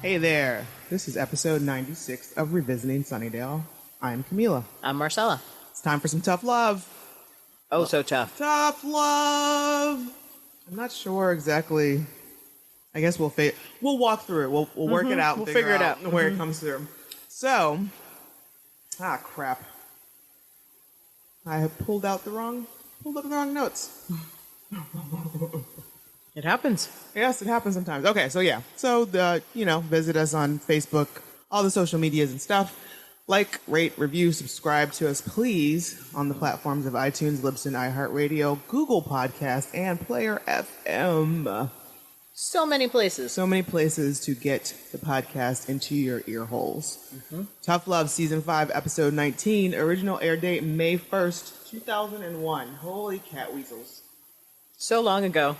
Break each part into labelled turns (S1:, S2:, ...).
S1: Hey there. This is episode 96 of Revisiting Sunnydale. I'm Camila.
S2: I'm Marcella.
S1: It's time for some tough love.
S2: Oh, so tough.
S1: Tough love. I'm not sure exactly. I guess we'll walk through it. We'll work it out. And
S2: We'll figure it out
S1: where it comes through. So, crap. I have pulled up the wrong notes.
S2: It happens.
S1: Yes, it happens sometimes. Okay, so yeah. So, visit us on Facebook, all the social medias and stuff. Like, rate, review, subscribe to us, please, on the platforms of iTunes, Libsyn, iHeartRadio, Google Podcast, and Player FM.
S2: So many places.
S1: So many places to get the podcast into your ear holes. Tough Love Season 5, Episode 19. Original air date May 1st, 2001. Holy cat weasels.
S2: So long ago.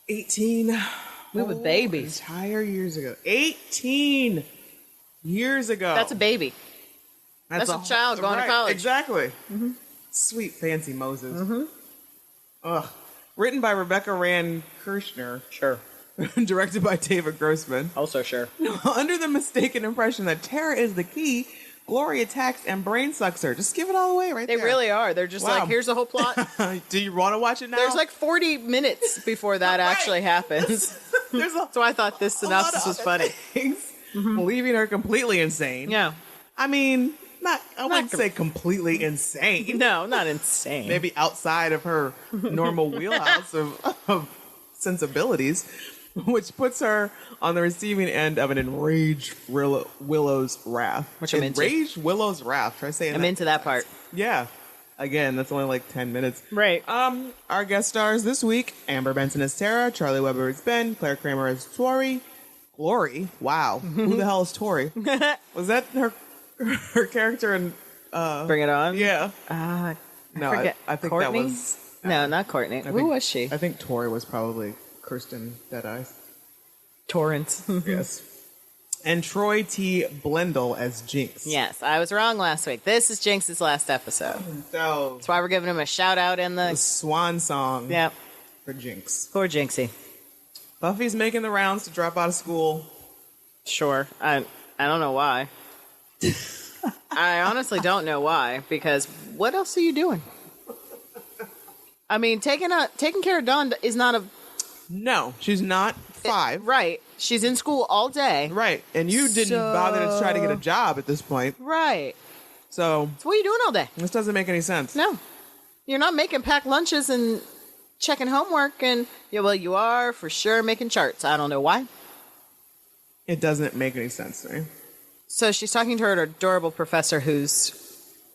S1: 18.
S2: We were babies.
S1: Entire years ago. 18 years ago.
S2: That's a baby. That's a child going to college.
S1: Exactly. Sweet fancy Moses. Ugh. Written by Rebecca Rand Kirshner.
S2: Sure.
S1: Directed by David Grossman.
S2: Also sure.
S1: Under the mistaken impression that Tara is the key, Glory attacks and brain sucks her. Just give it all away right
S2: there. They really are. They're just like, here's the whole plot.
S1: Do you want to watch it now?
S2: There's like 40 minutes before that actually happens. So I thought this synopsis was funny.
S1: Leaving her completely insane.
S2: Yeah.
S1: I mean, I wouldn't say completely insane.
S2: No, not insane.
S1: Maybe outside of her normal wheelhouse of sensibilities, which puts her on the receiving end of an enraged Willow's wrath.
S2: Which I'm into.
S1: Enraged Willow's wrath. Try saying
S2: I'm into that part.
S1: Yeah. Again, that's only like 10 minutes.
S2: Right.
S1: Our guest stars this week: Amber Benson as Tara, Charlie Weber as Ben, Claire Kramer as Tori. Glory. Wow. Who the hell is Tori? Was that her character in
S2: Bring It On?
S1: Yeah.
S2: I
S1: think
S2: Courtney?
S1: that was...
S2: No, not Courtney. Who was she?
S1: I think Tori was probably Kirsten Deadeyes.
S2: Torrance.
S1: Yes. And Troy T. Blendl as Jinx.
S2: Yes, I was wrong last week. This is Jinx's last episode.
S1: So,
S2: that's why we're giving him a shout out in
S1: the swan song.
S2: Yep.
S1: For Jinx.
S2: Poor Jinxie.
S1: Buffy's making the rounds to drop out of school.
S2: Sure. I don't know why. I honestly don't know why, because what else are you doing? I mean, taking care of Dawn is not a...
S1: No, she's not 5.
S2: Right. She's in school all day.
S1: Right. And you didn't bother to try to get a job at this point.
S2: Right.
S1: So
S2: what are you doing all day?
S1: This doesn't make any sense.
S2: No. You're not making packed lunches and checking homework and... Yeah, well, you are for sure making charts. I don't know why.
S1: It doesn't make any sense to me.
S2: So she's talking to her adorable professor who's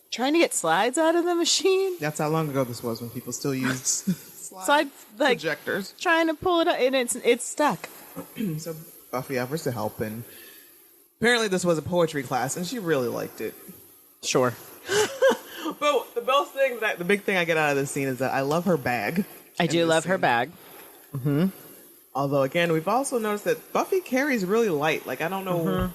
S2: trying to get slides out of the machine.
S1: That's how long ago this was, when people still used
S2: slide
S1: projectors.
S2: Trying to pull it up, and it's stuck.
S1: So Buffy offers to help, and apparently this was a poetry class, and she really liked it.
S2: Sure.
S1: But the big thing I get out of this scene is that I love her bag.
S2: I do love her bag. Mm-hmm.
S1: Although, again, we've also noticed that Buffy carries really light. Like, I don't know... Mm-hmm.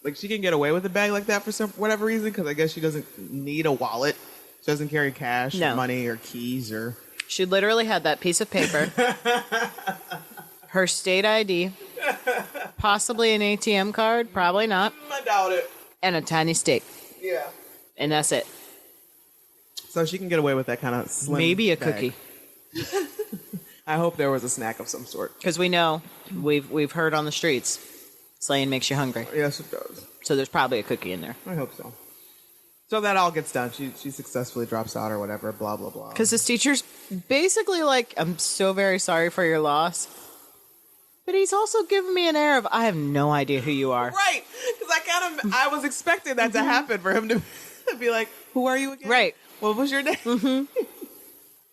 S1: Like, she can get away with a bag like that for whatever reason, because I guess she doesn't need a wallet. She doesn't carry cash or money or keys or...
S2: She literally had that piece of paper, her state ID, possibly an ATM card, probably not.
S1: I doubt it.
S2: And a tiny steak.
S1: Yeah.
S2: And that's it.
S1: So she can get away with that kind of slim
S2: Maybe a
S1: bag.
S2: cookie.
S1: I hope there was a snack of some sort.
S2: Because we know, we've heard on the streets, slaying makes you hungry.
S1: Yes, it does.
S2: So there's probably a cookie in there.
S1: I hope so. So that all gets done. She successfully drops out or whatever, blah, blah, blah.
S2: Because this teacher's basically like, I'm so very sorry for your loss. But he's also giving me an air of, I have no idea who you are.
S1: Right. Because I was expecting that to happen, for him to be like, who are you again?
S2: Right.
S1: What was your name?
S2: Mm-hmm.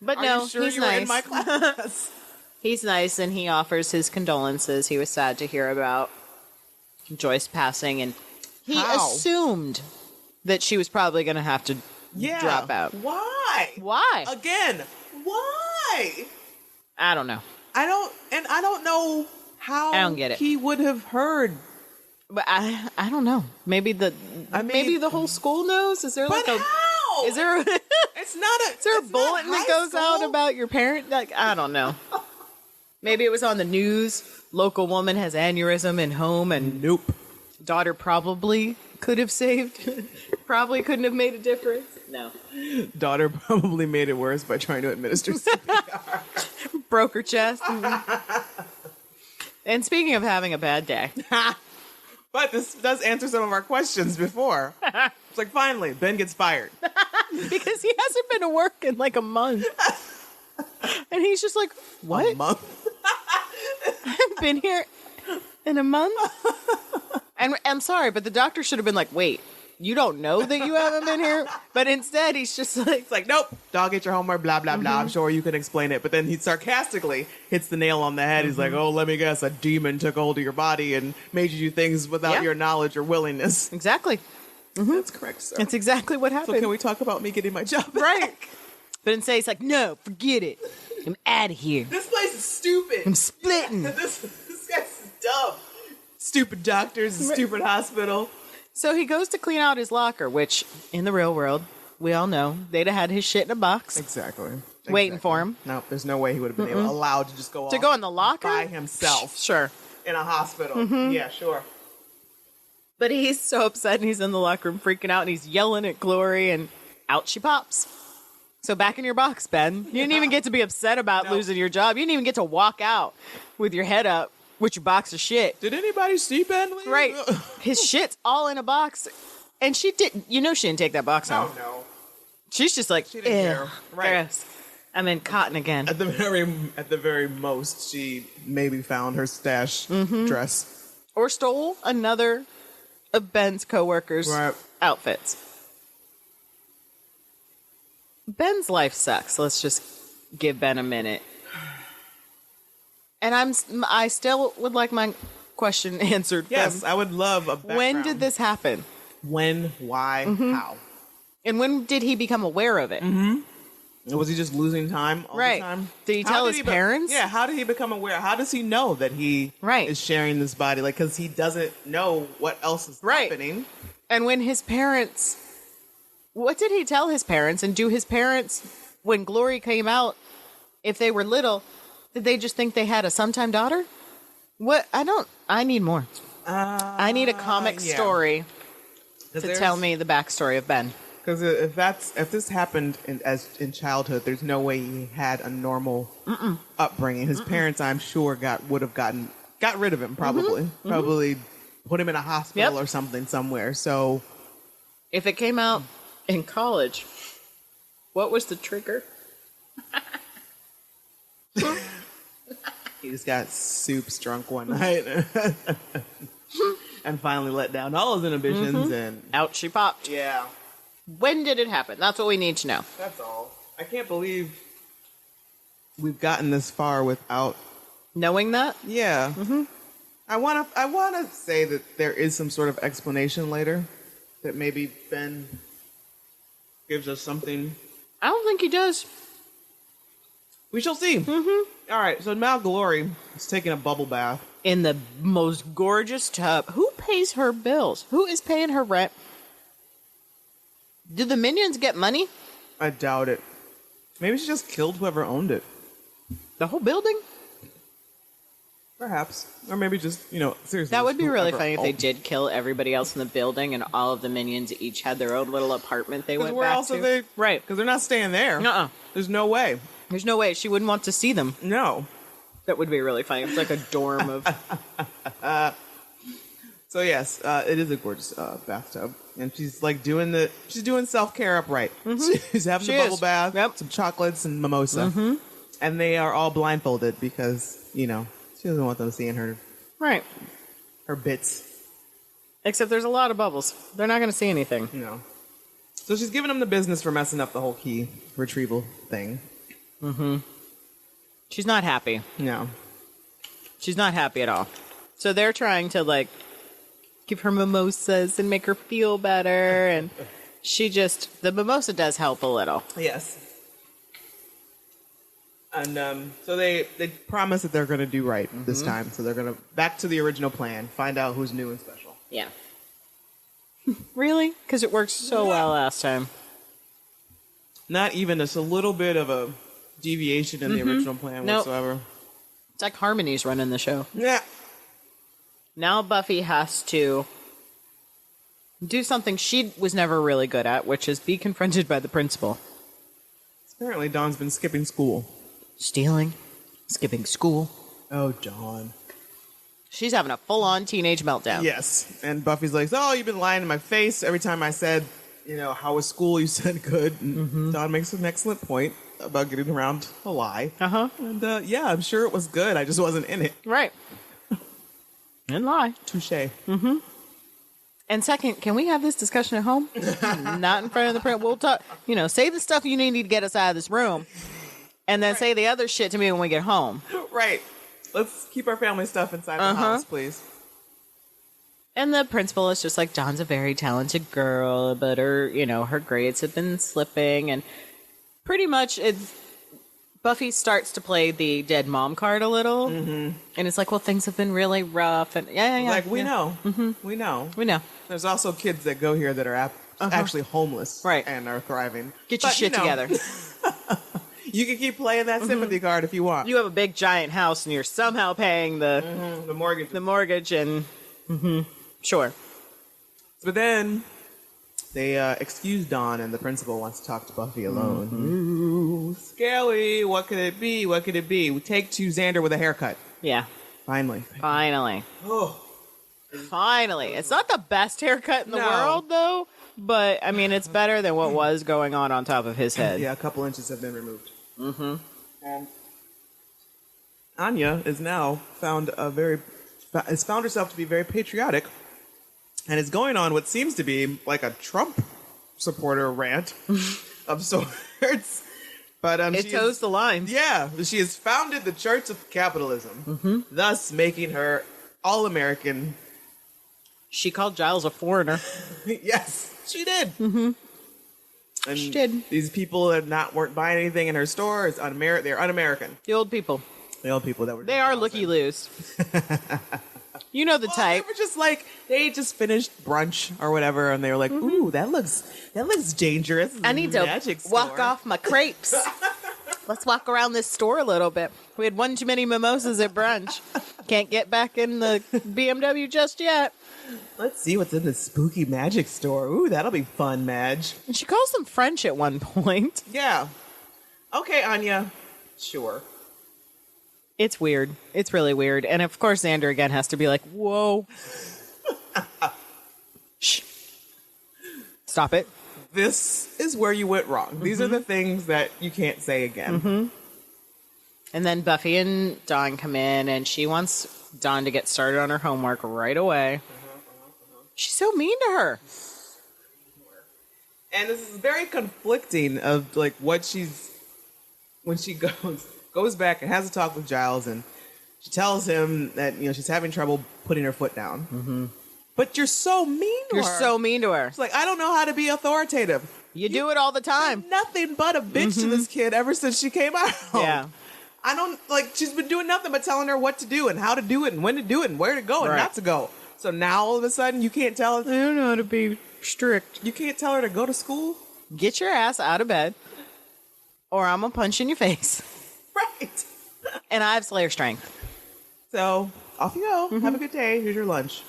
S2: But
S1: are
S2: no,
S1: you sure
S2: he's
S1: you were
S2: nice.
S1: in my class?
S2: He's nice, and he offers his condolences. He was sad to hear about Joyce passing, and he assumed that she was probably going to have to drop out.
S1: Why?
S2: Why?
S1: Again, why?
S2: I don't know.
S1: I don't know how
S2: I don't get it.
S1: He would have heard.
S2: But I don't know. Maybe maybe the whole school knows? Is there like
S1: how?
S2: Is there
S1: it's not a
S2: Is there a bulletin that goes out about your parent? Like, I don't know. Maybe it was on the news. Local woman has aneurysm in home, and
S1: Nope.
S2: daughter probably could have saved. Probably couldn't have made a difference. No.
S1: Daughter probably made it worse by trying to administer CPR.
S2: Broke her chest. And speaking of having a bad day.
S1: But this does answer some of our questions before. It's like, finally, Ben gets fired.
S2: Because he hasn't been to work in like a month. And he's just like, what?
S1: A month?
S2: I've been here in a month? And I'm sorry, but the doctor should have been like, wait, you don't know that you haven't been here? But instead, he's just like,
S1: It's like, nope, dog, get your homework, blah, blah, blah. I'm sure you can explain it. But then he sarcastically hits the nail on the head. He's like, oh, let me guess, a demon took hold of your body and made you do things without your knowledge or willingness.
S2: exactly.
S1: That's correct, sir.
S2: That's exactly what happened.
S1: So can we talk about me getting my job back?
S2: Right. But instead, he's like, no, forget it. I'm out of here.
S1: This place is stupid.
S2: I'm splitting.
S1: This guy's dumb. Stupid doctors, a stupid hospital.
S2: So he goes to clean out his locker, which in the real world, we all know, they'd have had his shit in a box.
S1: Exactly.
S2: Waiting for him.
S1: No, there's no way he would have been allowed to just go
S2: To
S1: off
S2: go in the locker?
S1: by himself
S2: Sure.
S1: in a hospital. Yeah, sure.
S2: But he's so upset and he's in the locker room freaking out and he's yelling at Glory and out she pops. So back in your box, Ben. You didn't even get to be upset about losing your job. You didn't even get to walk out with your head up with your box of shit.
S1: Did anybody see Ben leave?
S2: Right. His shit's all in a box. And she didn't, she didn't take that box home.
S1: Oh, no.
S2: She's just like,
S1: She didn't care. Right.
S2: gross. I'm in cotton again.
S1: At the very most, she maybe found her stash dress.
S2: Or stole another of Ben's coworkers'
S1: Right.
S2: outfits. Ben's life sucks. Let's just give Ben a minute. And I still would like my question answered.
S1: Yes, I would love a background.
S2: When did this happen?
S1: When? Why? How?
S2: And when did he become aware of it?
S1: Was he just losing time all
S2: Right.
S1: the time?
S2: Did he
S1: How
S2: tell
S1: did
S2: his parents?
S1: Yeah, how did he become aware? How does he know that he
S2: Right.
S1: is sharing this body? Like, because he doesn't know what else is
S2: Right.
S1: happening.
S2: And when his parents, what did he tell his parents? And do his parents, when Glory came out, if they were little, did they just think they had a sometime daughter? What? I need more. I need a comic
S1: yeah.
S2: story to tell me the backstory of Ben.
S1: Because if this happened in childhood, there's no way he had a normal upbringing. His parents, I'm sure, got rid of him probably. Probably put him in a hospital or something somewhere. So
S2: If it came out in college, what was the trigger?
S1: he just got soups drunk one night and finally let down all his inhibitions and
S2: Out she popped.
S1: yeah.
S2: When did it happen? That's what we need to know.
S1: That's all. I can't believe we've gotten this far without.
S2: Knowing that?
S1: Yeah. I want to say that there is some sort of explanation later, that maybe Ben gives us something.
S2: I don't think he does.
S1: We shall see. All right. So now Glory is taking a bubble bath.
S2: In the most gorgeous tub. Who pays her bills? Who is paying her rent? Did the minions get money?
S1: I doubt it. Maybe she just killed whoever owned it.
S2: The whole building?
S1: Perhaps. Or maybe just, seriously.
S2: That would be really
S1: whoever
S2: funny if they
S1: owned-
S2: did kill everybody else in the building and all of the minions each had their own little apartment they went
S1: Where
S2: back
S1: else
S2: to.
S1: are they?
S2: Right.
S1: Because they're not staying there.
S2: Uh-uh.
S1: There's no way.
S2: There's no way she wouldn't want to see them.
S1: No.
S2: That would be really funny. It's like a dorm of...
S1: So yes, it is a gorgeous bathtub, and she's like doing self-care upright. She's having
S2: She
S1: the bubble
S2: is.
S1: bath,
S2: Yep.
S1: some chocolates and mimosa, and they are all blindfolded because she doesn't want them seeing her
S2: Right.
S1: bits.
S2: Except there's a lot of bubbles. They're not going to see anything.
S1: So she's giving them the business for messing up the whole key retrieval thing.
S2: She's not happy.
S1: No,
S2: She's not happy at all. So they're trying to, give her mimosas and make her feel better, and the mimosa does help a little.
S1: yes. And so they promise that they're going to do right this time. So they're going to back to the original plan, find out who's new and special.
S2: Yeah. Really? Because it worked so well last time.
S1: Not even just a little bit of a deviation in the original plan
S2: Nope.
S1: whatsoever.
S2: It's like Harmony's running the show.
S1: Yeah.
S2: Now Buffy has to do something she was never really good at, which is be confronted by the principal.
S1: Apparently, Dawn's been skipping school.
S2: Stealing, skipping school.
S1: Oh, Dawn.
S2: She's having a full-on teenage meltdown.
S1: Yes. And Buffy's like, oh, you've been lying in my face. Every time I said, how was school, you said good. And Dawn makes an excellent point about getting around a lie.
S2: Uh-huh.
S1: And, I'm sure it was good. I just wasn't in it.
S2: Right. And lie.
S1: Touche.
S2: And second, can we have this discussion at home? Not in front of the print. We'll talk, say the stuff you need to get us out of this room. And then say the other shit to me when we get home.
S1: Right. Let's keep our family stuff inside the house, please.
S2: And the principal is just like, Dawn's a very talented girl, but her grades have been slipping. And pretty much Buffy starts to play the dead mom card a little. And it's like, well, things have been really rough. And
S1: Like, we know. We know.
S2: We know.
S1: There's also kids that go here that are actually homeless.
S2: Right.
S1: And are thriving.
S2: Get your shit together.
S1: You can keep playing that sympathy card if you want.
S2: You have a big giant house and you're somehow paying the
S1: mortgage.
S2: The mortgage and sure.
S1: But then they excuse Dawn and the principal wants to talk to Buffy alone. Ooh, Scaly, what could it be? What could it be? We take to Xander with a haircut.
S2: Yeah.
S1: Finally.
S2: Oh. Finally. It's not the best haircut in the world though, but I mean it's better than what was going on top of his head.
S1: Yeah, a couple inches have been removed. And Anya is now found herself to be very patriotic, and is going on what seems to be like a Trump supporter rant of sorts. But
S2: it toes the line.
S1: Yeah, she has founded the Church of Capitalism, thus making her all-American.
S2: She called Giles a foreigner.
S1: Yes, she did. And
S2: she did.
S1: These people that weren't buying anything in her store is they're un-American.
S2: The old people.
S1: The old people that were.
S2: They are looky-loos. You know the type.
S1: They were just like, they just finished brunch or whatever, and they were like, "Ooh, that looks dangerous."
S2: I need to walk off my crepes. Let's walk around this store a little bit. We had one too many mimosas at brunch. Can't get back in the BMW just yet.
S1: Let's see what's in the spooky magic store. Ooh, that'll be fun, Madge.
S2: And she calls them French at one point.
S1: Yeah. Okay, Anya. Sure.
S2: It's weird. It's really weird. And of course, Xander again has to be like, whoa. Shh. Stop it.
S1: This is where you went wrong. These are the things that you can't say again.
S2: And then Buffy and Dawn come in, and she wants Dawn to get started on her homework right away. She's so mean to her.
S1: And this is very conflicting of like what when she goes back and has a talk with Giles, and she tells him that she's having trouble putting her foot down. But you're so mean to her.
S2: You're so mean to her.
S1: It's like, I don't know how to be authoritative.
S2: You do it all the time.
S1: Nothing but a bitch to this kid ever since she came out.
S2: Yeah.
S1: I don't she's been doing nothing but telling her what to do and how to do it and when to do it and where to go and not to go. So now all of a sudden you can't tell her.
S2: I don't know how to be strict.
S1: You can't tell her to go to school?
S2: Get your ass out of bed or I'm going to punch in your face.
S1: Right.
S2: And I have Slayer strength.
S1: So off you go. Have a good day. Here's your lunch.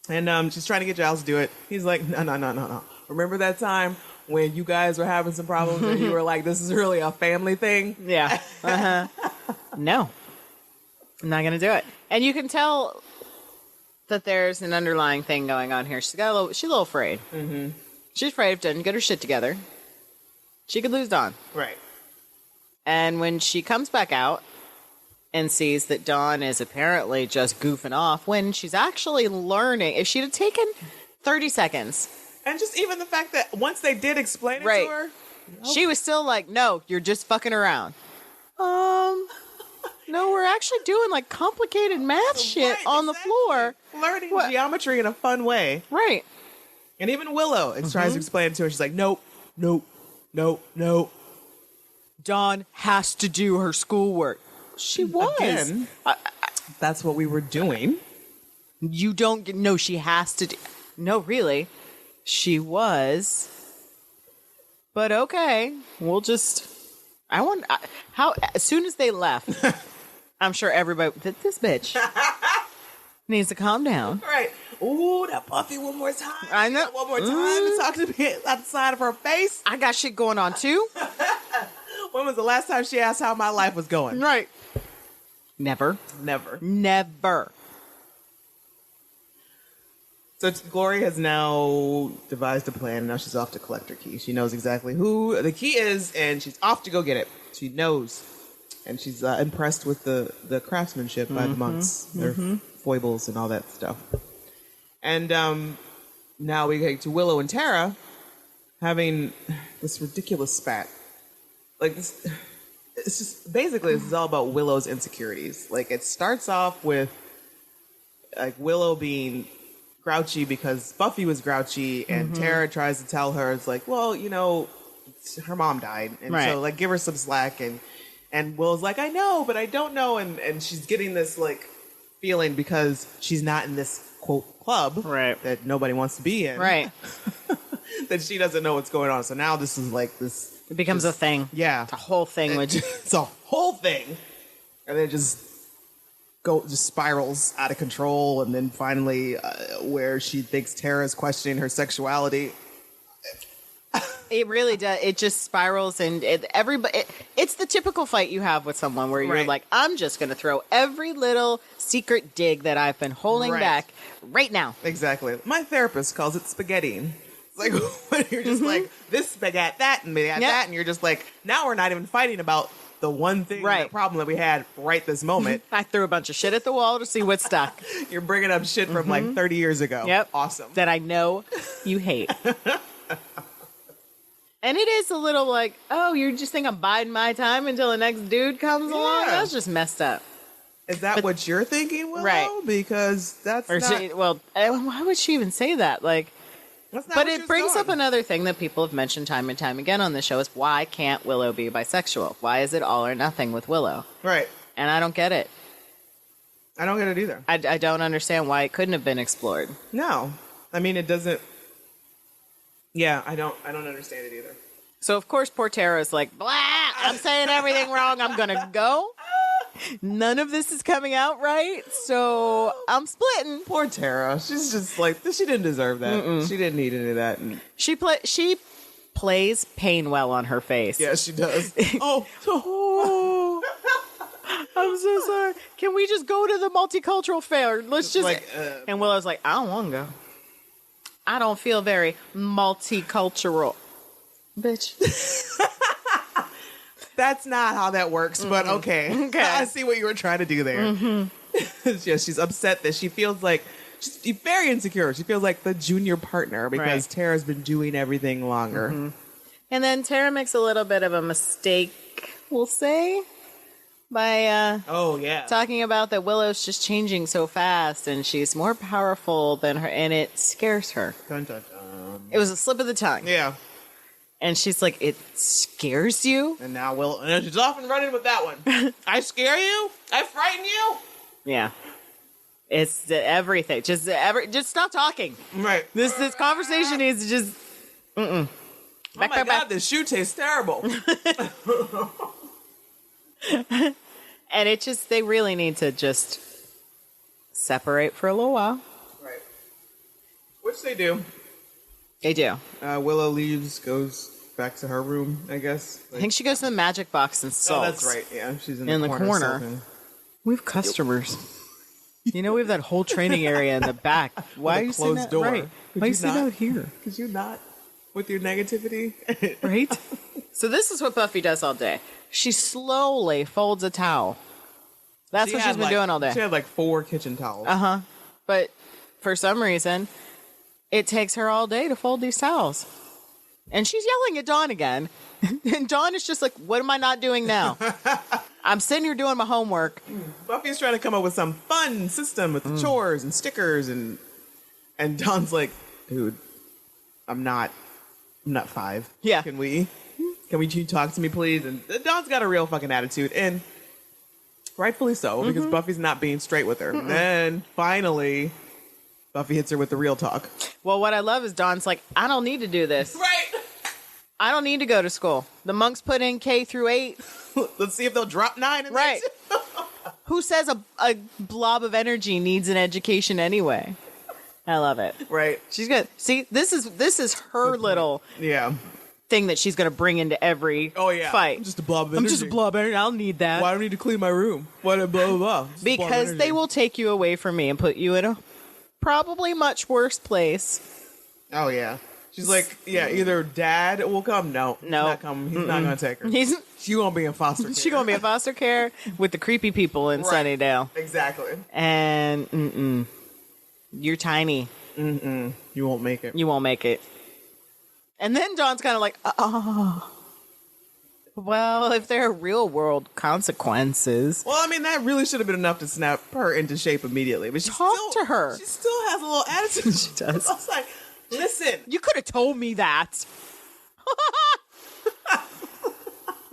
S1: And she's trying to get Giles to do it. He's like, no. Remember that time when you guys were having some problems and you were like, this is really a family thing?
S2: Yeah. No. I'm not going to do it. And you can tell that there's an underlying thing going on here. She's a little afraid. She's afraid if she doesn't get her shit together, she could lose Dawn.
S1: Right.
S2: And when she comes back out and sees that Dawn is apparently just goofing off when she's actually learning, if she'd have taken 30 seconds.
S1: And just even the fact that once they did explain it to her.
S2: She was still like, no, you're just fucking around. No, we're actually doing like complicated math shit on the floor.
S1: Learning geometry in a fun way.
S2: Right.
S1: And even Willow tries to explain it to her. She's like, nope.
S2: Dawn has to do her schoolwork. She was.
S1: Again, that's what we were doing.
S2: You don't get, no, she has to do. No, really. She was. But okay, we'll just, how, as soon as they left, I'm sure everybody, this bitch needs to calm down.
S1: Right. Ooh, that Buffy one more time.
S2: I know.
S1: One more time to talk to me outside of her face.
S2: I got shit going on too.
S1: When was the last time she asked how my life was going?
S2: Right. Never.
S1: So Glory has now devised a plan. Now she's off to collect her key. She knows exactly who the key is, and she's off to go get it. She knows. And she's impressed with the craftsmanship by the monks, their foibles and all that stuff. And now we get to Willow and Tara having this ridiculous spat. Like, this, it's just, basically, this is all about Willow's insecurities. Like, it starts off with, like, Willow being grouchy because Buffy was grouchy, and Tara tries to tell her, it's like, well, you know, her mom died, and so, like, give her some slack, and Willow's like, I know, but I don't know, and she's getting this, like, feeling because she's not in this, quote, club that nobody wants to be in.
S2: Right.
S1: That she doesn't know what's going on. So now this is like this...
S2: It becomes a thing.
S1: Yeah.
S2: It's a whole thing.
S1: It's a whole thing. And then it just spirals out of control. And then finally, where she thinks Tara's questioning her sexuality.
S2: It really does. It just spirals, and it's the typical fight you have with someone where you're like, I'm just going to throw every little secret dig that I've been holding back right now.
S1: Exactly. My therapist calls it spaghettiing. Like, when you're just like, this spaghetti, that, and that, and you're just like, now we're not even fighting about the one thing, the problem that we had right this moment.
S2: I threw a bunch of shit at the wall to see what stuck.
S1: You're bringing up shit from like 30 years ago.
S2: Yep.
S1: Awesome.
S2: That I know you hate. And it is a little like, oh, you just think I'm biding my time until the next dude comes along? That's just messed up.
S1: Is that what you're thinking, Willow?
S2: Right.
S1: Because that's not...
S2: why would she even say that? Like, but it brings up another thing that people have mentioned time and time again on the show is why can't Willow be bisexual? Why is it all or nothing with Willow?
S1: Right.
S2: And I don't get it.
S1: I don't get it either.
S2: I don't understand why it couldn't have been explored.
S1: No. I mean, it doesn't... Yeah, I don't understand it either.
S2: So, of course, poor Tara's like, blah, I'm saying everything wrong. I'm going to go. None of this is coming out right, so I'm splitting.
S1: Poor Tara. She's just like, she didn't deserve that. Mm-mm. She didn't need any of that. And...
S2: She plays pain well on her face.
S1: Yeah, she does. Oh.
S2: I'm so sorry. Can we just go to the multicultural fair? Let's just... And Willow's like, I don't want to go. I don't feel very multicultural. Bitch.
S1: That's not how that works, but okay. I see what you were trying to do there. Yeah, she's upset that she feels like she's very insecure. She feels like the junior partner because Tara's been doing everything longer.
S2: And then Tara makes a little bit of a mistake, we'll say, by talking about that Willow's just changing so fast and she's more powerful than her, and it scares her.
S1: Dun, dun, dun.
S2: It was a slip of the tongue.
S1: Yeah.
S2: And she's like, it scares you?
S1: And now she's off and running with that one. I scare you? I frighten you?
S2: Yeah. It's everything. Just stop talking.
S1: Right.
S2: This conversation needs to just...
S1: Oh my God, this shoe tastes terrible.
S2: And they really need to just separate for a little while.
S1: Right. Which they do.
S2: They do.
S1: Willow leaves, goes back to her room, I guess.
S2: I think she goes to the magic box and sulks.
S1: Oh, that's right. Yeah, she's in the corner.
S2: We have customers. You know, we have that whole training area in the back. Why are you sitting out? Right. Why are you sitting out here?
S1: Because you're not with your negativity.
S2: Right? So this is what Buffy does all day. She slowly folds a towel. That's what she's been doing all day.
S1: She had like 4 kitchen towels.
S2: Uh-huh. But for some reason, it takes her all day to fold these towels. And she's yelling at Dawn again. And Dawn is just like, what am I not doing now? I'm sitting here doing my homework.
S1: Buffy's trying to come up with some fun system with the chores and stickers. And Dawn's like, dude, I'm not 5.
S2: Yeah.
S1: Can you talk to me, please? And Dawn's got a real fucking attitude. And rightfully so, because Buffy's not being straight with her. And then finally... Buffy hits her with the real talk.
S2: Well, what I love is Dawn's like, I don't need to do this.
S1: Right.
S2: I don't need to go to school. The monks put in K through 8.
S1: Let's see if they'll drop 9.
S2: Right. Who says a blob of energy needs an education anyway? I love it.
S1: Right.
S2: She's good. See, this is her little thing that she's going to bring into every fight.
S1: I'm just a blob of energy.
S2: I'm just a blob of energy. I'll need that.
S1: Why do I need to clean my room? What a blah, blah, blah.
S2: Because they will take you away from me and put you in a probably much worse place.
S1: Oh, yeah. She's like, either dad will come. No, he's not coming. He's not going to take her. She won't be in foster care.
S2: She going to be in foster care with the creepy people in Sunnydale.
S1: Exactly.
S2: And, you're tiny.
S1: You won't make it.
S2: You won't make it. And then Dawn's kind of like, well, if there are real world consequences.
S1: Well, I mean, that really should have been enough to snap her into shape immediately. But
S2: Talk to her.
S1: She still has a little attitude.
S2: She does.
S1: I was like, listen.
S2: You could have told me that.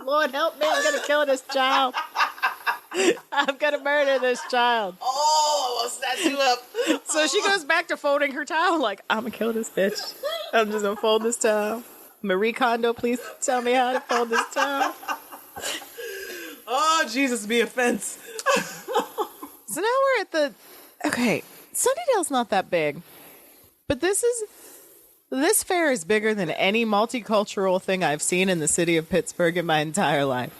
S2: Lord help me, I'm going to kill this child. I'm going to murder this child.
S1: Oh, I'll snatch you up.
S2: So she goes back to folding her towel like, I'm going to kill this bitch. I'm just going to fold this towel. Marie Kondo, please tell me how to fold this towel.
S1: Oh, Jesus, be a fence.
S2: So now we're at the... Okay, Sunnydale's not that big. But this fair is bigger than any multicultural thing I've seen in the city of Pittsburgh in my entire life.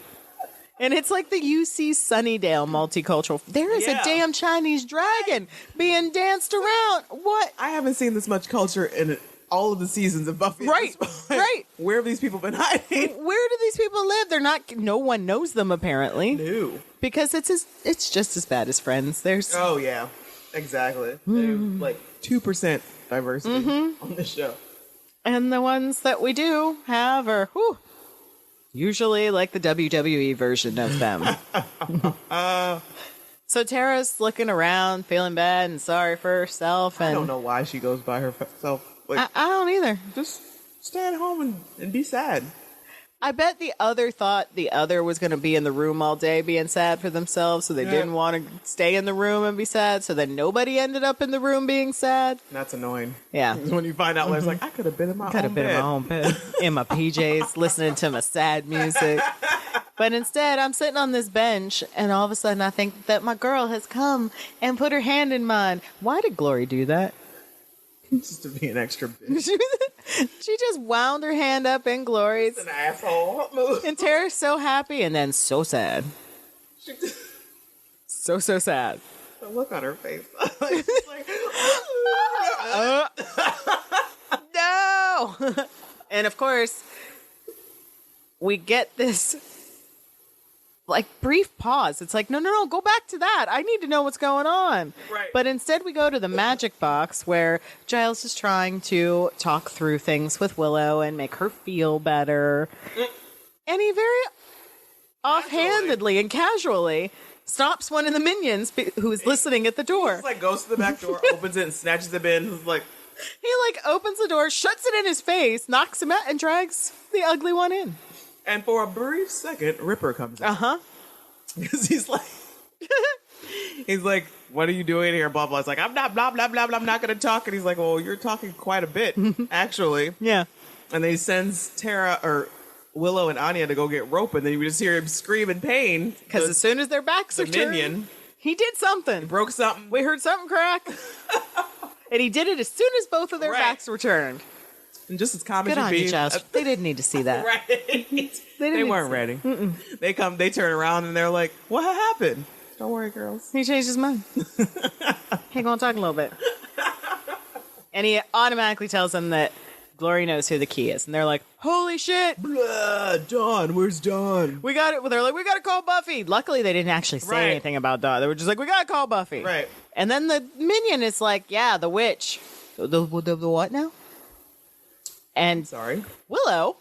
S2: And it's like the UC Sunnydale multicultural. There is a damn Chinese dragon being danced around. What?
S1: I haven't seen this much culture in all of the seasons of Buffy.
S2: Right, right.
S1: Where have these people been hiding?
S2: Where do these people live? They're not. No one knows them apparently.
S1: No,
S2: because it's just as bad as Friends. There's.
S1: Oh yeah, exactly. Like 2% diversity on this show,
S2: and the ones that we do have are usually like the WWE version of them. So Tara's looking around, feeling bad and sorry for herself. And
S1: I don't know why she goes by herself. Like,
S2: I don't either.
S1: Just stay at home and be sad.
S2: I bet the other thought the other was going to be in the room all day being sad for themselves, so they didn't want to stay in the room and be sad, so then nobody ended up in the room being sad.
S1: That's annoying.
S2: Yeah.
S1: When you find out, it's like, I could have been in my own
S2: bed. In my PJs, listening to my sad music. But instead, I'm sitting on this bench, and all of a sudden I think that my girl has come and put her hand in mine. Why did Glory do that?
S1: Just to be an extra bitch.
S2: She just wound her hand up in Glory's.
S1: It's an asshole move.
S2: And Tara's so happy and then so sad. So sad.
S1: The look on her face.
S2: No! And of course, we get this like brief pause. It's like, no, go back to that. I need to know what's going on.
S1: Right.
S2: But instead we go to the magic box where Giles is trying to talk through things with Willow and make her feel better. And he very offhandedly and casually stops one of the minions who is listening at the door.
S1: He just, goes to the back door, opens it, and snatches him in.
S2: He opens the door, shuts it in his face, knocks him out, and drags the ugly one in.
S1: And for a brief second, Ripper comes out. Because he's like, what are you doing here? Blah, blah. It's like, I'm not, blah, blah, blah, blah. I'm not going to talk. And he's like, well, you're talking quite a bit, actually.
S2: Yeah.
S1: And then he sends Tara, or Willow and Anya to go get rope. And then you just hear him scream in pain.
S2: Because as soon as their backs are turned,
S1: minion,
S2: he did something.
S1: He broke something.
S2: We heard something crack. And he did it as soon as both of their backs were turned.
S1: And just as calm as
S2: Good
S1: you
S2: on
S1: be.
S2: you, Giles. They didn't need to see that.
S1: Right. They weren't ready. They turn around, and they're like, what happened? Don't worry, girls.
S2: He changed his mind. Hey, go on, talk a little bit. And he automatically tells them that Glory knows who the key is. And they're like, holy shit.
S1: Blah, Dawn, where's Dawn?
S2: We got it. They're like, we got to call Buffy. Luckily, they didn't actually say anything about Dawn. They were just like, we got to call Buffy.
S1: Right.
S2: And then the minion is like, yeah, the witch. The what now? And
S1: sorry,
S2: Willow,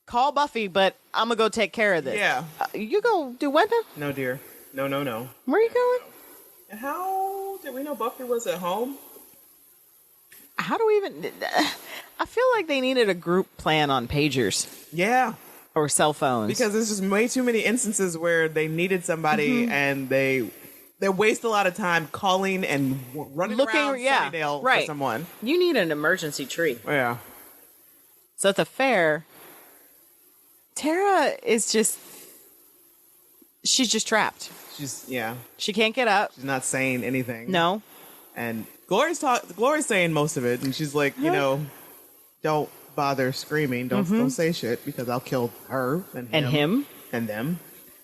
S2: call Buffy, but I'm going to go take care of this.
S1: Yeah.
S2: You go do what now?
S1: No, dear. No.
S2: Where are you going?
S1: How did we know Buffy was at home?
S2: How do we even... I feel like they needed a group plan on pagers.
S1: Yeah.
S2: Or cell phones.
S1: Because there's just way too many instances where they needed somebody and they waste a lot of time calling and running around Sunnydale for someone.
S2: You need an emergency tree.
S1: Yeah.
S2: So at the fair, Tara is just... She's just trapped.
S1: Yeah.
S2: She can't get up.
S1: She's not saying anything.
S2: No.
S1: And Glory's saying most of it, and she's like, don't bother screaming. Don't say shit because I'll kill her and
S2: him
S1: and them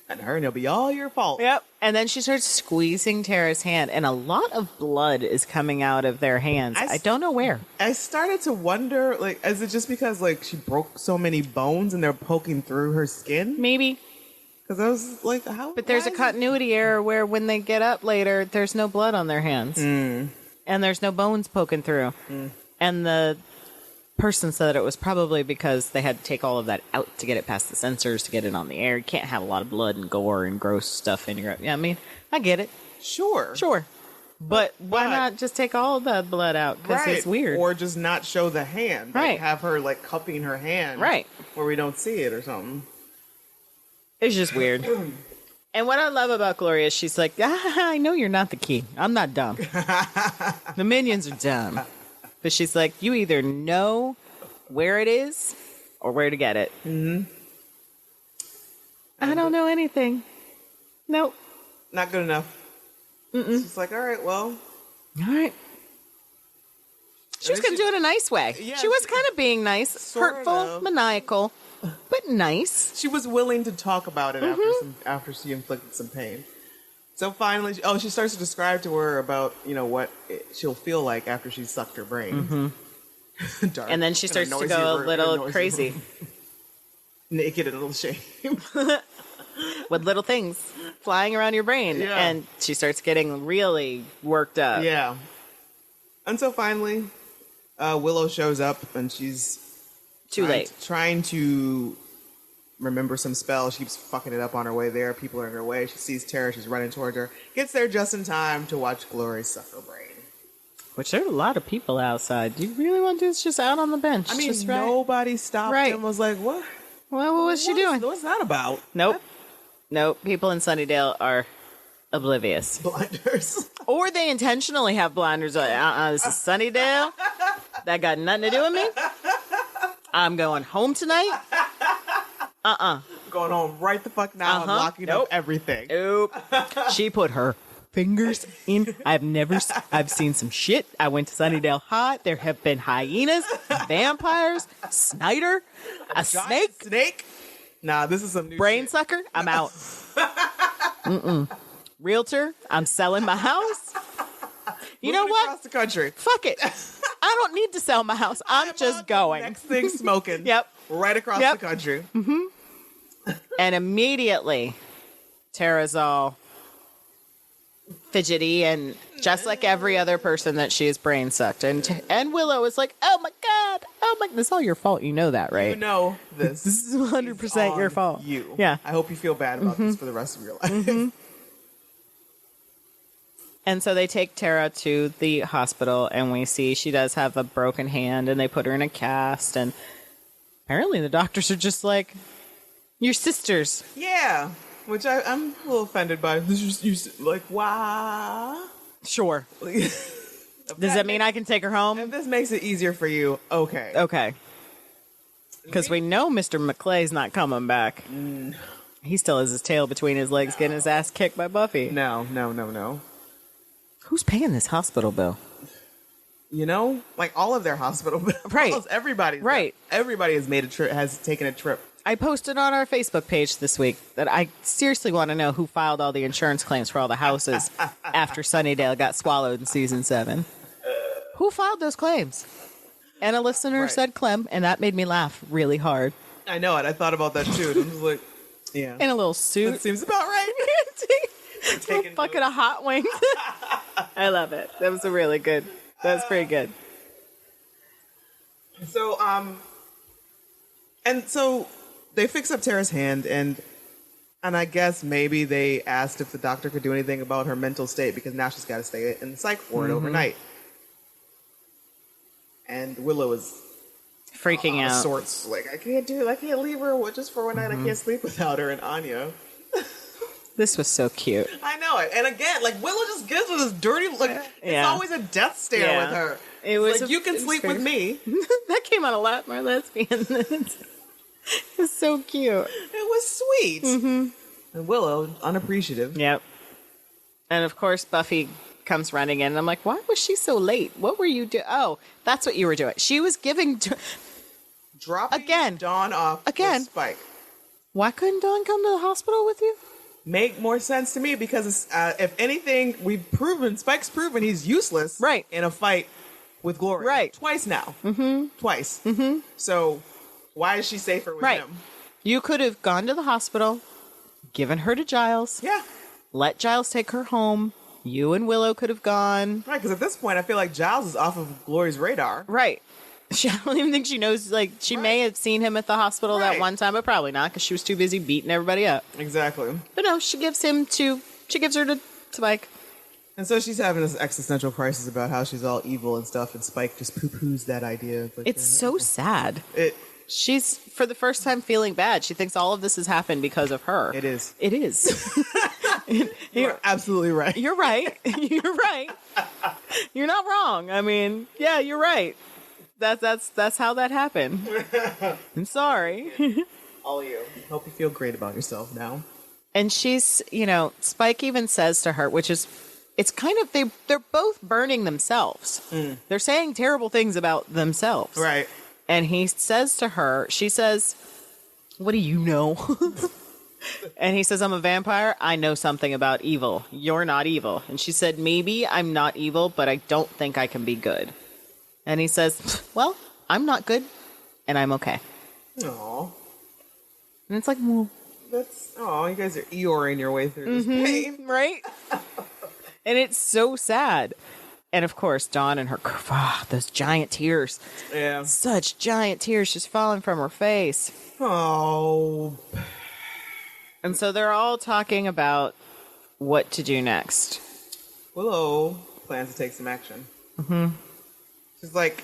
S1: and her, and it'll be all your fault.
S2: Yep. And then she starts squeezing Tara's hand, and a lot of blood is coming out of their hands. I don't know where.
S1: I started to wonder, like, is it just because like she broke so many bones and they're poking through her skin?
S2: Maybe.
S1: Because I was like, how?
S2: But there's a continuity error where when they get up later, there's no blood on their hands. And there's no bones poking through. And the person said that it was probably because they had to take all of that out to get it past the sensors to get it on the air. You can't have a lot of blood and gore and gross stuff in your... Yeah, I mean, I get it.
S1: Sure.
S2: But why not just take all of the blood out? Because it's weird.
S1: Or just not show the hand.
S2: Right.
S1: Like, have her, like, cupping her hand.
S2: Right.
S1: Where we don't see it or something.
S2: It's just weird. And what I love about Gloria is she's like, I know you're not the key. I'm not dumb. The minions are dumb. But she's like, you either know where it is or where to get it. I don't know anything. Nope.
S1: Not good enough. It's like, all right, well.
S2: All right. She was going to do it a nice way.
S1: Yeah,
S2: she was kind of being nice. Hurtful, maniacal, but nice.
S1: She was willing to talk about it after she inflicted some pain. So finally, she starts to describe to her about, what she'll feel like after she's sucked her brain. Dark,
S2: and then she starts to go a little crazy.
S1: Naked and a little shame.
S2: With little things flying around your brain.
S1: Yeah.
S2: And she starts getting really worked up.
S1: Yeah. And so finally, Willow shows up and she's...
S2: Too late.
S1: Trying to remember some spell. She keeps fucking it up on her way there. People are in her way. She sees Tara. She's running towards her. Gets there just in time to watch Glory suck her brain.
S2: Which there are a lot of people outside. Do you really want to do this just out on the bench?
S1: I mean,
S2: just
S1: nobody stopped and was like, what?
S2: Well, what was she doing?
S1: What's that about?
S2: Nope. People in Sunnydale are oblivious.
S1: Blinders.
S2: Or they intentionally have blinders on. This is Sunnydale. That got nothing to do with me. I'm going home tonight.
S1: Going home right the fuck now and locking up everything.
S2: Nope. She put her fingers in. I've seen some shit. I went to Sunnydale Hot. There have been hyenas, vampires, Snyder, a snake.
S1: Nah, this is some new
S2: brain
S1: shit.
S2: Sucker. I'm out. Realtor. I'm selling my house. You know what?
S1: Across the country.
S2: Fuck it. I don't need to sell my house. I'm just going.
S1: Next thing smoking.
S2: Yep.
S1: Right across the country.
S2: And immediately, Tara's all fidgety and just like every other person that she is brain sucked. And Willow is like, oh my God. This is all your fault. You know that, right?
S1: You know this.
S2: This is 100% your fault.
S1: You.
S2: Yeah.
S1: I hope you feel bad about this for the rest of your life.
S2: And so they take Tara to the hospital, and we see she does have a broken hand, and they put her in a cast, and apparently the doctors are just like, your sisters.
S1: Yeah. Which I'm a little offended by. This is like, wow.
S2: Sure. Does that mean I can take her home?
S1: If this makes it easier for you, okay.
S2: Okay. Because we know Mr. McClay's not coming back. He still has his tail between his legs getting his ass kicked by Buffy.
S1: No.
S2: Who's paying this hospital bill?
S1: Like all of their hospital bills.
S2: Right.
S1: Everybody.
S2: Right.
S1: Everybody has made a trip, has taken a trip.
S2: I posted on our Facebook page this week that I seriously want to know who filed all the insurance claims for all the houses after Sunnydale got swallowed in season 7. Who filed those claims? And a listener said Clem, and that made me laugh really hard.
S1: I know it. I thought about that too. I was like, yeah.
S2: In a little suit.
S1: That seems about right.
S2: A bucket of hot wings. I love it. That was really good. That was pretty good.
S1: So, and so they fix up Tara's hand, and I guess maybe they asked if the doctor could do anything about her mental state because now she's got to stay in the psych ward overnight. And Willow is
S2: freaking out.
S1: Sorts like I can't leave her just for one night. I can't sleep without her. And Anya.
S2: This was so cute.
S1: I know it. And again, like Willow just gives her this dirty it's always a death stare with her.
S2: It was
S1: like, you can sleep with me.
S2: That came out a lot more lesbian than it was so cute.
S1: It was sweet. And Willow, unappreciative.
S2: Yep. And of course, Buffy comes running in, and I'm like, why was she so late? What were you doing? Oh, that's what you were doing. She was giving...
S1: Dropping
S2: Again.
S1: Dawn off with Spike.
S2: Why couldn't Dawn come to the hospital with you?
S1: Make more sense to me, because it's, if anything, Spike's proven he's useless in a fight with Glory.
S2: Right.
S1: Twice now. Mm-hmm. Twice. Mm-hmm. So why is she safer with him?
S2: You could have gone to the hospital, given her to Giles.
S1: Yeah.
S2: Let Giles take her home. You and Willow could have gone.
S1: Right, because at this point, I feel like Giles is off of Glory's radar.
S2: Right. I don't even think she knows, like, she may have seen him at the hospital that one time, but probably not, because she was too busy beating everybody up.
S1: Exactly.
S2: But no, she gives her to Spike.
S1: And so she's having this existential crisis about how she's all evil and stuff, and Spike just poo-poos that idea. Like,
S2: It's so sad. She's, for the first time, feeling bad. She thinks all of this has happened because of her.
S1: It is.
S2: It is.
S1: You're absolutely right.
S2: You're right. You're right. You're not wrong. I mean, yeah, you're right. That's how that happened. I'm sorry.
S1: All of you. Hope you feel great about yourself now.
S2: And she's, Spike even says to her, which is, it's kind of, they're both burning themselves. They're saying terrible things about themselves.
S1: Right.
S2: And he says to her, she says, what do you know? And he says, I'm a vampire. I know something about evil. You're not evil. And she said, maybe I'm not evil, but I don't think I can be good. And he says, well, I'm not good, and I'm okay.
S1: Aww.
S2: And it's like, well...
S1: you guys are Eeyoring your way through this pain.
S2: Right? And it's so sad. And of course, Dawn and her... those giant tears.
S1: Yeah.
S2: Such giant tears just falling from her face.
S1: Oh.
S2: And so they're all talking about what to do next.
S1: Willow plans to take some action. Mm-hmm. She's like,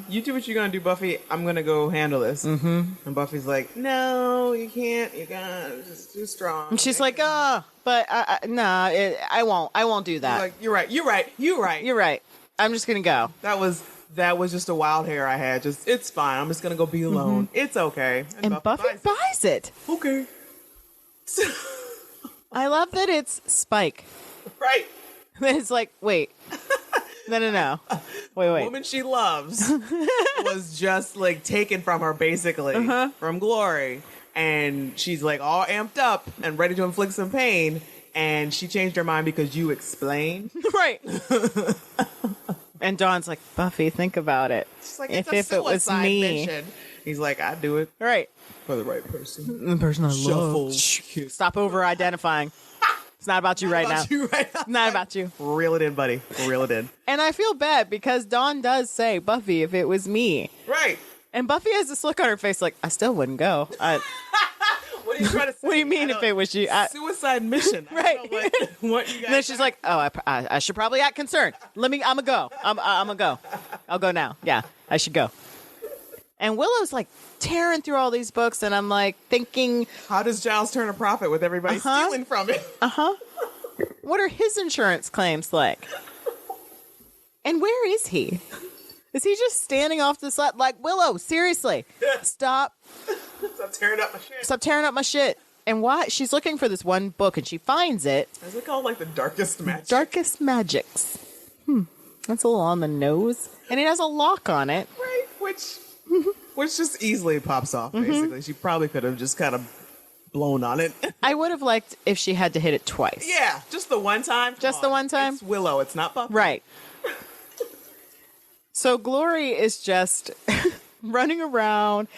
S1: you do what you're going to do, Buffy. I'm going to go handle this. Mm-hmm. And Buffy's like, no, you can't. You got it's too strong.
S2: And she's like, but I won't. I won't do that.
S1: She's like, you're right.
S2: I'm just going to go.
S1: That was just a wild hair I had. It's fine. I'm just going to go be alone. Mm-hmm. It's okay.
S2: And Buffy buys it.
S1: Okay.
S2: I love that it's Spike.
S1: Right.
S2: It's like, wait. No. Wait.
S1: The woman she loves was just like taken from her, basically, from Glory. And she's like all amped up and ready to inflict some pain. And she changed her mind because you explained.
S2: Right. And Dawn's like, Buffy, think about it.
S1: She's like,
S2: if it was me.
S1: Mission. He's like, I'd do it.
S2: Right.
S1: For the right person.
S2: The person I love. Stop over-identifying. It's not about you right now. Not about you.
S1: Reel it in, buddy. Reel it in.
S2: And I feel bad because Dawn does say, Buffy, if it was me.
S1: Right.
S2: And Buffy has this look on her face like, I still wouldn't go.
S1: What are you trying to say?
S2: What do you mean if it was you?
S1: Suicide mission.
S2: Right.
S1: What you guys
S2: and then she's like, oh, I should probably act concerned. I'm going to go. I'm going to go. I'll go now. Yeah, I should go. And Willow's like tearing through all these books, and I'm like thinking,
S1: how does Giles turn a profit with everybody stealing from it?
S2: What are his insurance claims like? And where is he? Is he just standing off the side? Like, Willow, seriously, stop.
S1: Stop tearing up my shit.
S2: Stop tearing up my shit. And why? She's looking for this one book, and she finds it.
S1: Is it called like the Darkest Magic?
S2: Darkest Magics. That's a little on the nose. And it has a lock on it.
S1: Right, which just easily pops off, basically. She probably could have just kind of blown on it.
S2: I would have liked if she had to hit it twice.
S1: Yeah, just the one time.
S2: Just the one time?
S1: It's Willow, it's not Buffy.
S2: Right. So Glory is just running around.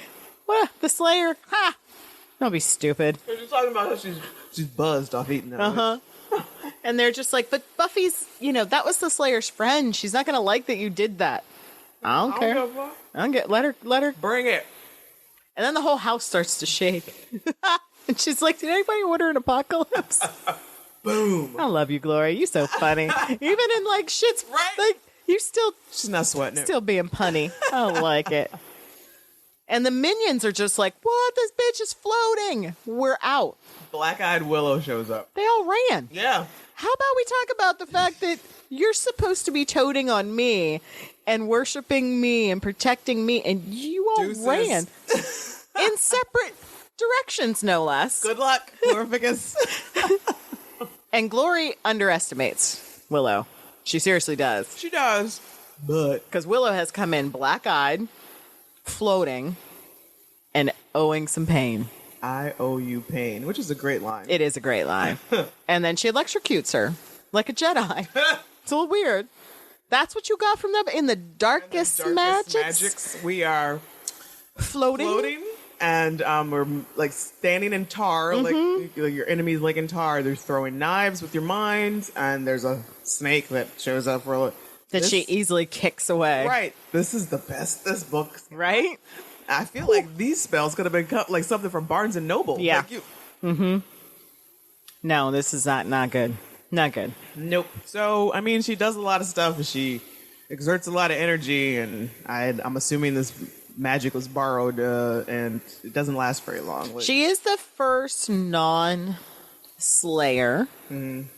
S2: What? The Slayer? Ha! Don't be stupid.
S1: They're just talking about how she's buzzed off eating that.
S2: And they're just like, but Buffy's, that was the Slayer's friend. She's not going to like that you did that. I don't care. Let her.
S1: Bring it.
S2: And then the whole house starts to shake. And she's like, did anybody order an apocalypse?
S1: Boom.
S2: I love you, Glory. You're so funny. Even in like shit's
S1: right.
S2: Like you still.
S1: She's not sweating it.
S2: Still being punny. I like it. And the minions are just like, what? This bitch is floating. We're out.
S1: Black-eyed Willow shows up.
S2: They all ran.
S1: Yeah.
S2: How about we talk about the fact that you're supposed to be toting on me and worshiping me and protecting me, and you all ran in separate directions, no less.
S1: Good luck, Glorificus.
S2: And Glory underestimates Willow. She seriously does.
S1: She does. But
S2: Because Willow has come in black-eyed, floating, and owing some pain.
S1: I owe you pain, which is a great line.
S2: It is a great line. And then she electrocutes her like a Jedi. It's a little weird. That's what you got from them in the darkest, magics?
S1: We are
S2: Floating.
S1: and we're like standing in tar, like your enemy's like in tar. They're throwing knives with your mind, and there's a snake that shows up for
S2: That she easily kicks away.
S1: Right. This is the best. This book,
S2: Right?
S1: I feel like these spells could have been cut like something from Barnes and Noble.
S2: Yeah.
S1: Like you,
S2: No, this is not good. Not good.
S1: Nope. So, I mean, she does a lot of stuff, and she exerts a lot of energy, and I'm assuming this magic was borrowed, and it doesn't last very long.
S2: She is the first non-slayer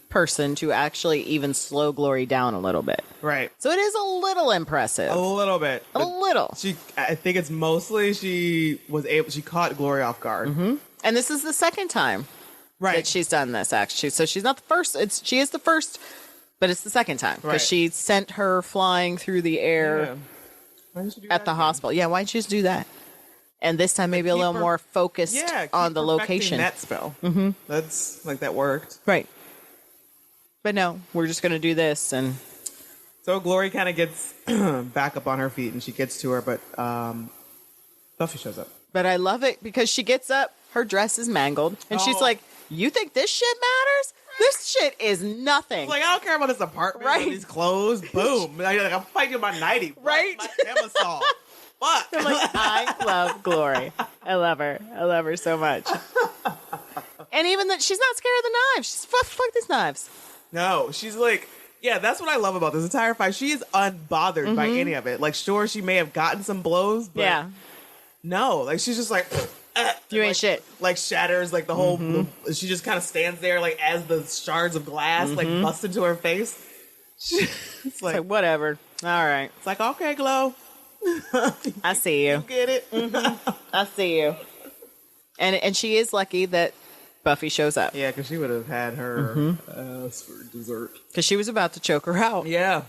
S2: person to actually even slow Glory down a little bit.
S1: Right.
S2: So it is a little impressive.
S1: A little bit.
S2: A little.
S1: I think it's mostly she caught Glory off guard.
S2: And this is the second time
S1: Right.
S2: that she's done this, actually. So she's not the first. She is the first, but it's the second time. Because
S1: Right.
S2: she sent her flying through the air
S1: Yeah. Why didn't you do
S2: at the
S1: that?
S2: hospital. Yeah, why didn't you just do that? And this time maybe a
S1: Keep
S2: little
S1: her-
S2: more focused
S1: Yeah,
S2: on the
S1: keep perfecting
S2: location.
S1: that spell. That's like that worked.
S2: Right. But no, we're just going to do this. And
S1: So Glory kind of gets back up on her feet, and she gets to her, but Buffy shows up.
S2: But I love it because she gets up, her dress is mangled, and she's
S1: Oh.
S2: like, "You think this shit matters? This shit is nothing."
S1: Like, I don't care about this apartment,
S2: Right.
S1: or these clothes. Boom. Like, I'm fighting you about 90.
S2: Right.
S1: My Temasol. Fuck.
S2: I'm like, I love Glory. I love her. I love her so much. And even that she's not scared of the knives. She's fuck these knives.
S1: No, she's like, yeah, that's what I love about this entire fight. She is unbothered by any of it. Like, sure, she may have gotten some blows, but
S2: Yeah.
S1: no, like, she's just like,
S2: You ain't
S1: like,
S2: shit.
S1: Like, shatters, like, the whole, she just kind of stands there, like, as the shards of glass, like, bust into her face. It's like,
S2: Like, whatever. All right.
S1: it's like, okay, Glow,
S2: I see you.
S1: get it.
S2: I see you. And she is lucky that Buffy shows up.
S1: Yeah, because she would have had her ass for dessert.
S2: Because she was about to choke her out.
S1: Yeah.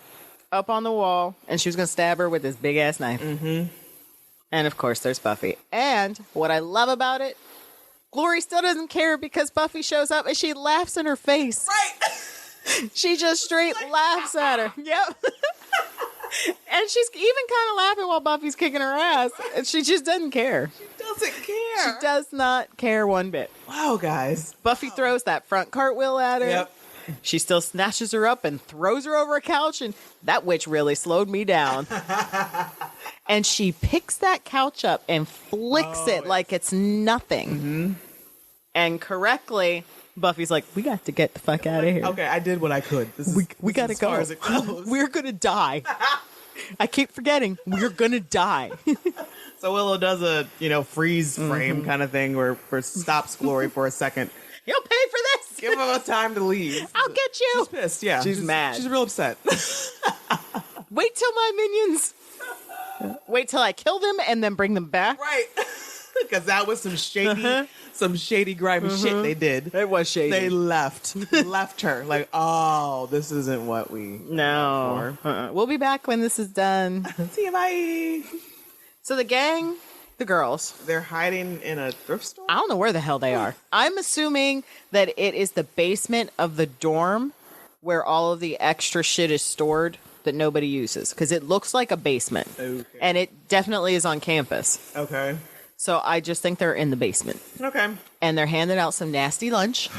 S2: Up on the wall, and she was going to stab her with this big ass knife. And of course, there's Buffy. And what I love about it, Glory still doesn't care because Buffy shows up and she laughs in her face.
S1: Right.
S2: She just straight laughs at her. Yep. And she's even kind of laughing while Buffy's kicking her ass. And she just doesn't care.
S1: Doesn't
S2: She
S1: care.
S2: does not care one bit.
S1: Wow, guys.
S2: Buffy throws that front cartwheel at her.
S1: Yep.
S2: She still snatches her up and throws her over a couch, and that witch really slowed me down. And she picks that couch up and flicks it like it's nothing. And correctly, Buffy's like, "We got to get the fuck out of here.
S1: Okay, I did what I could.
S2: We got to
S1: as far
S2: go.
S1: as it goes.
S2: We're gonna die." I keep forgetting we're gonna die.
S1: So Willow does a, freeze frame kind of thing where stops Glory for a second.
S2: You'll pay for this.
S1: Give him a time to leave.
S2: I'll get you.
S1: She's pissed, yeah.
S2: She's mad.
S1: She's real upset.
S2: Wait till my minions. Wait till I kill them and then bring them back.
S1: Right. Because that was some shady, grimy shit they did.
S2: It was shady.
S1: They left her. Like, oh, this isn't what we...
S2: No. We'll be back when this is done.
S1: See you, bye.
S2: So the gang, the girls,
S1: They're hiding in a thrift store?
S2: I don't know where the hell they are. I'm assuming that it is the basement of the dorm where all of the extra shit is stored that nobody uses. Because it looks like a basement.
S1: Okay.
S2: And it definitely is on campus.
S1: Okay.
S2: So I just think they're in the basement.
S1: Okay.
S2: And they're handing out some nasty lunch.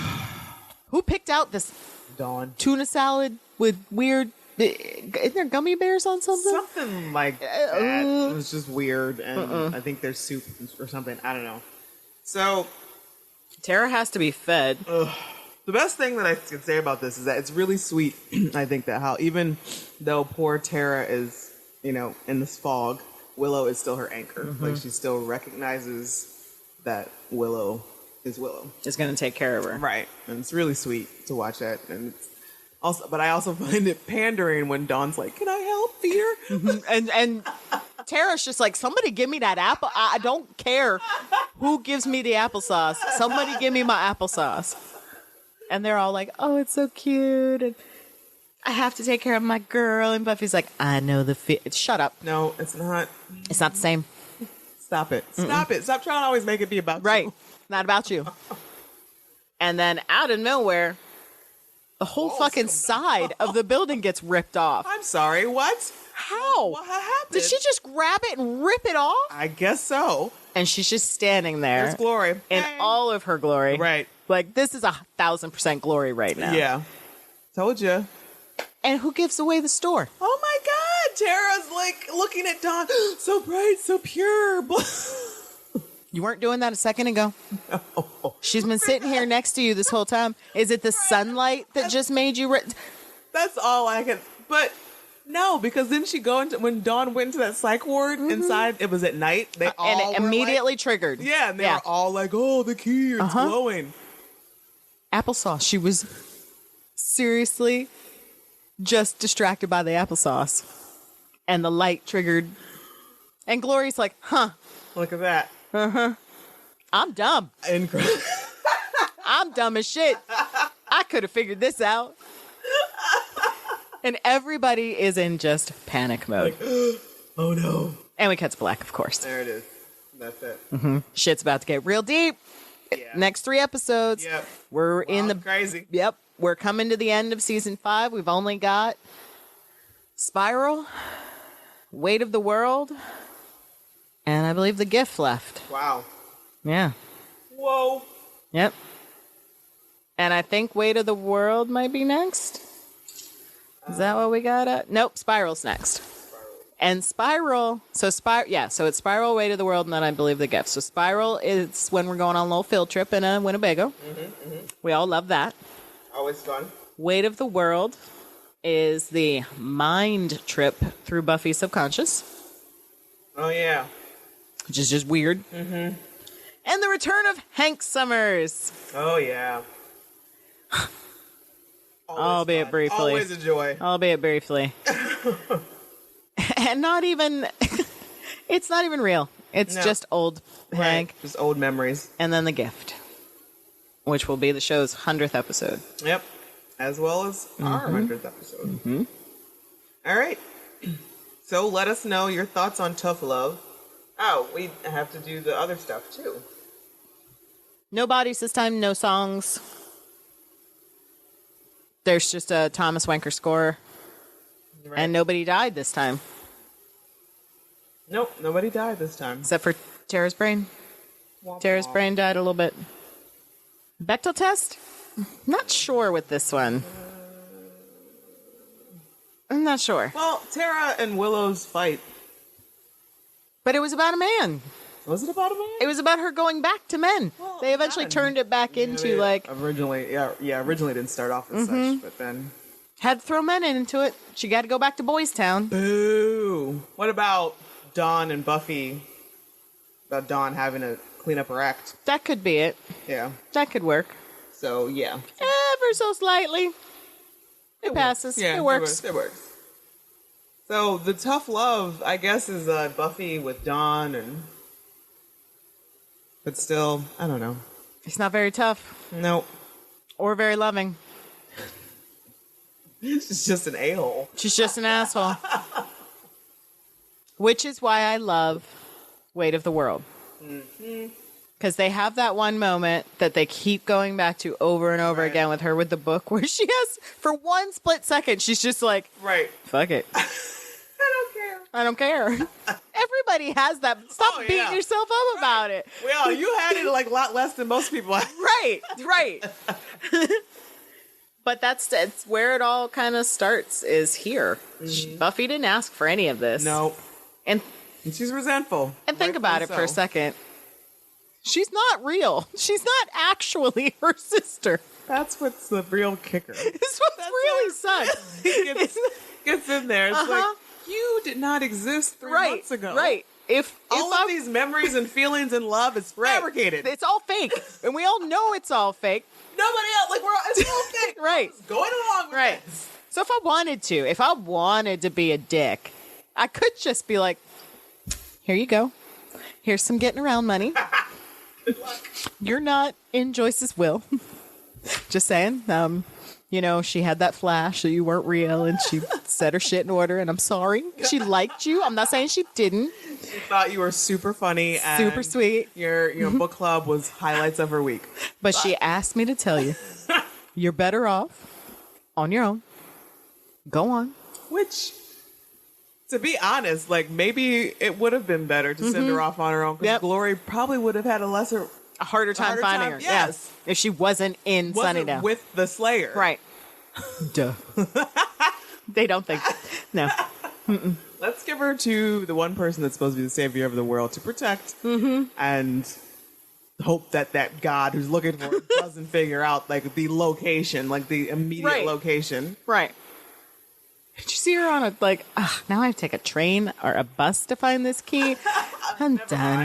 S2: Who picked out this
S1: Dawn.
S2: tuna salad with weird... Isn't there gummy bears on something?
S1: Something like that. It was just weird, and I think there's soup or something. I don't know. So,
S2: Tara has to be fed.
S1: the best thing that I can say about this is that it's really sweet. I think that how even though poor Tara is, in this fog, Willow is still her anchor. Like, she still recognizes that Willow is Willow.
S2: Is going to take care of her.
S1: Right. And it's really sweet to watch that. And but I also find it pandering when Dawn's like, "Can I help, dear?"
S2: And Tara's just like, "Somebody give me that apple. I don't care Who gives me the applesauce? Somebody give me my applesauce. And they're all like, oh, it's so cute. And I have to take care of my girl. And Buffy's like, I know the fit. Shut up.
S1: No, it's not.
S2: It's not the same.
S1: Stop it. Stop it. Stop trying to always make it be about
S2: Right.
S1: you.
S2: Not about you. And then out of nowhere, the whole fucking side of the building gets ripped off.
S1: I'm sorry. What?
S2: How?
S1: What happened?
S2: Did she just grab it and rip it off?
S1: I guess so.
S2: And she's just standing there.
S1: There's Glory.
S2: In
S1: Hey.
S2: all of her glory.
S1: Right.
S2: Like, this is 1,000% glory right now.
S1: Yeah. Told you.
S2: And who gives away the store?
S1: Oh my God. Tara's like looking at Dawn. So bright, so pure.
S2: You weren't doing that a second ago. No. She's been sitting here next to you this whole time. Is it the sunlight that just made you...
S1: That's all I can... But... No, because didn't she go into... When Dawn went into that psych ward inside, it was at night. They all
S2: and it
S1: were
S2: immediately
S1: like,
S2: triggered.
S1: Yeah, and they were all like, oh, the key, it's glowing.
S2: Applesauce. She was seriously just distracted by the applesauce. And the light triggered. And Glory's like, huh.
S1: Look at that.
S2: I'm dumb.
S1: Incredible.
S2: I'm dumb as shit. I could have figured this out. And everybody is in just panic mode.
S1: Like, oh no.
S2: And we cut to black, of course.
S1: There it is. That's it.
S2: Shit's about to get real deep.
S1: Yeah.
S2: Next 3 episodes.
S1: Yep.
S2: We're in the...
S1: Crazy.
S2: Yep. We're coming to the end of season 5. We've only got Spiral, Weight of the World, and I believe The Gift left.
S1: Wow.
S2: Yeah.
S1: Whoa.
S2: Yep. And I think Weight of the World might be next. Is that what we got? Nope, Spiral's next. And Spiral, so it's Spiral, Weight of the World, and then I believe The Gift. So Spiral is when we're going on a little field trip in Winnebago. We all love that.
S1: Always fun.
S2: Weight of the World is the mind trip through Buffy's subconscious.
S1: Oh, yeah.
S2: Which is just weird. And the return of Hank Summers.
S1: Oh, yeah.
S2: Albeit briefly.
S1: Always a joy.
S2: Albeit briefly. And not even... It's not even real. It's just old Hank.
S1: Just old memories.
S2: And then The Gift. Which will be the show's 100th episode.
S1: Yep. As well as our 100th episode. All right. So let us know your thoughts on Tough Love. Oh, we have to do the other stuff too.
S2: No bodies this time, no songs. There's just a Thomas Wanker score.
S1: Right.
S2: And nobody died this time.
S1: Nope, nobody died this time.
S2: Except for Tara's brain. Tara's brain died a little bit. Bechdel test? Not sure with this one. I'm not sure.
S1: Well, Tara and Willow's fight.
S2: But it was about a man.
S1: Was it about a man?
S2: It was about her going back to men.
S1: Well,
S2: they eventually turned it back into like...
S1: Originally didn't start off as such, but then...
S2: Had to throw men into it. She got to go back to Boys Town.
S1: Boo! What about Dawn and Buffy? About Dawn having to clean up her act.
S2: That could be it.
S1: Yeah.
S2: That could work.
S1: So, yeah.
S2: Ever so slightly. It passes.
S1: Yeah,
S2: it works.
S1: It works. So, the Tough Love, I guess, is Buffy with Dawn and... But still, I don't know.
S2: It's not very tough.
S1: Nope.
S2: Or very loving.
S1: She's just an a-hole.
S2: She's just an asshole. Which is why I love Weight of the World. Because they have that one moment that they keep going back to over and over again with her with the book, where she has, for one split second, she's just like,
S1: Right.
S2: fuck it. I don't care. Everybody has that. Stop beating yourself up about it.
S1: Well, you had it like a lot less than most people.
S2: Right. But that's where it all kind of starts, is here. Buffy didn't ask for any of this.
S1: No.
S2: And
S1: she's resentful.
S2: And think about it for a second. She's not real. She's not actually her sister.
S1: That's what's the real kicker.
S2: This what really sucks.
S1: Gets in there. It's like, you did not exist 3 months ago.
S2: Right. If
S1: all of these memories and feelings and love is fabricated.
S2: It's all fake. And we all know it's all fake.
S1: Nobody else, it's all fake.
S2: Right.
S1: Just going along with this.
S2: So if I wanted to be a dick, I could just be like, here you go. Here's some getting around money. You're not in Joyce's will. Just saying. She had that flash, so you weren't real, and she set her shit in order, and I'm sorry. She liked you. I'm not saying she didn't.
S1: She thought you were super funny and
S2: Super sweet.
S1: Your book club was highlights of her week.
S2: But she asked me to tell you, you're better off on your own. Go on.
S1: Which, to be honest, like, maybe it would have been better to send her off on her own, because Glory probably would have had a
S2: harder time finding her.
S1: Yes.
S2: Yeah. If she wasn't in Sunnydale.
S1: With the Slayer.
S2: Right. Duh. They don't think. No. Mm-mm.
S1: Let's give her to the one person that's supposed to be the savior of the world to protect and hope that God who's looking for her doesn't figure out, like, the location, like the immediate location.
S2: Right. Did you see her on now I have to take a train or a bus to find this key? I'm done.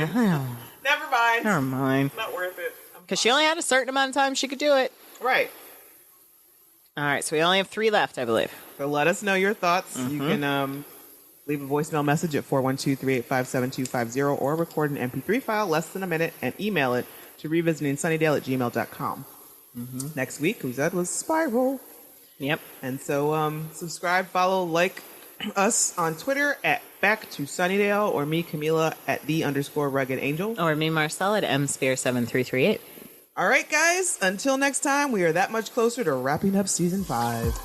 S1: Never mind.
S2: Never mind.
S1: Not worth it.
S2: Because she only had a certain amount of time she could do it.
S1: Right.
S2: All right, so we only have 3 left, I believe.
S1: So let us know your thoughts. You can leave a voicemail message at 412-385-7250 or record an MP3 file less than a minute and email it to revisitingsunnydale@gmail.com. Next week, who said was Spiral.
S2: Yep.
S1: And so subscribe, follow, like us on Twitter at Back to Sunnydale, or me, Camila, at _Rugged Angel.
S2: Or me, Marcel, at msphere7338.
S1: All right, guys. Until next time, we are that much closer to wrapping up season 5.